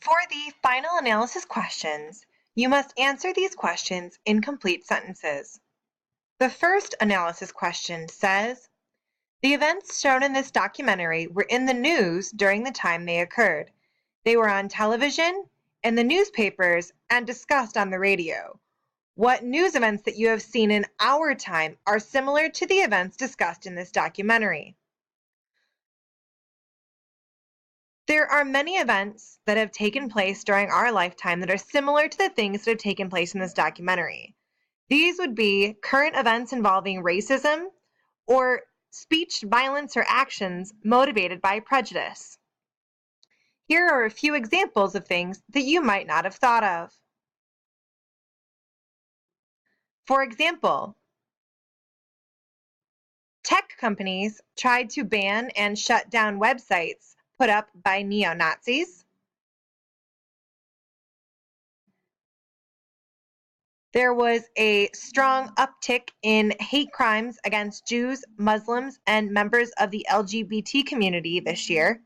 For the final analysis questions, you must answer these questions in complete sentences. The first analysis question says, the events shown in this documentary were in the news during the time they occurred. They were on television, in the newspapers, and discussed on the radio. What news events that you have seen in our time are similar to the events discussed in this documentary? There are many events that have taken place during our lifetime that are similar to the things that have taken place in this documentary. These would be current events involving racism or speech, violence, or actions motivated by prejudice. Here are a few examples of things that you might not have thought of. For example, tech companies tried to ban and shut down websites put up by neo-Nazis. There was a strong uptick in hate crimes against Jews, Muslims, and members of the LGBT community this year.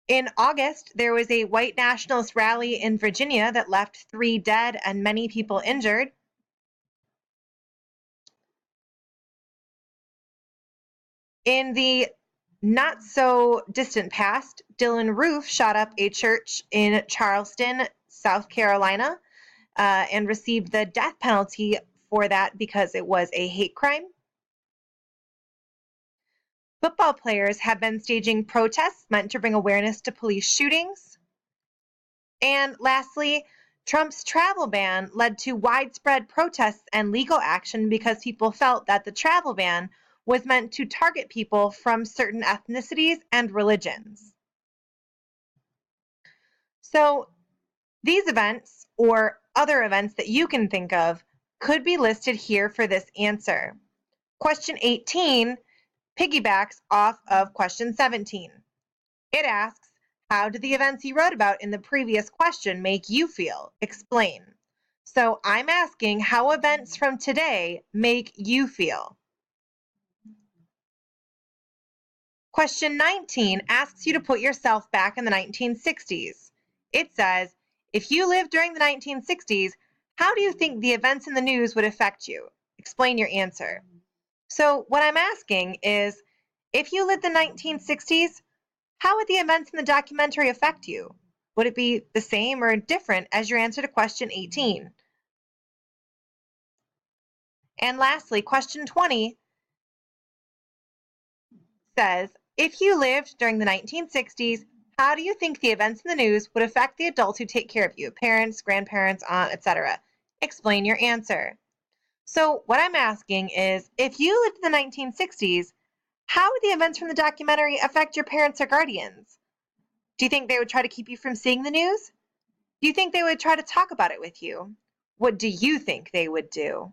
In August, there was a white nationalist rally in Virginia that left 3 dead and many people injured. In the not so distant past, Dylan Roof shot up a church in Charleston, South Carolina, and received the death penalty for that because it was a hate crime. Football players have been staging protests meant to bring awareness to police shootings. And lastly, Trump's travel ban led to widespread protests and legal action because people felt that the travel ban was meant to target people from certain ethnicities and religions. So these events, or other events that you can think of, could be listed here for this answer. Question 18 piggybacks off of question 17. It asks, how do the events you wrote about in the previous question make you feel? Explain. So I'm asking how events from today make you feel. Question 19 asks you to put yourself back in the 1960s. It says, if you lived during the 1960s, how do you think the events in the news would affect you? Explain your answer. So what I'm asking is, if you lived in the 1960s, how would the events in the documentary affect you? Would it be the same or different as your answer to question 18? And lastly, question 20 says, if you lived during the 1960s, how do you think the events in the news would affect the adults who take care of you, parents, grandparents, aunt, etc.? Explain your answer. So what I'm asking is, if you lived in the 1960s, how would the events from the documentary affect your parents or guardians? Do you think they would try to keep you from seeing the news? Do you think they would try to talk about it with you? What do you think they would do?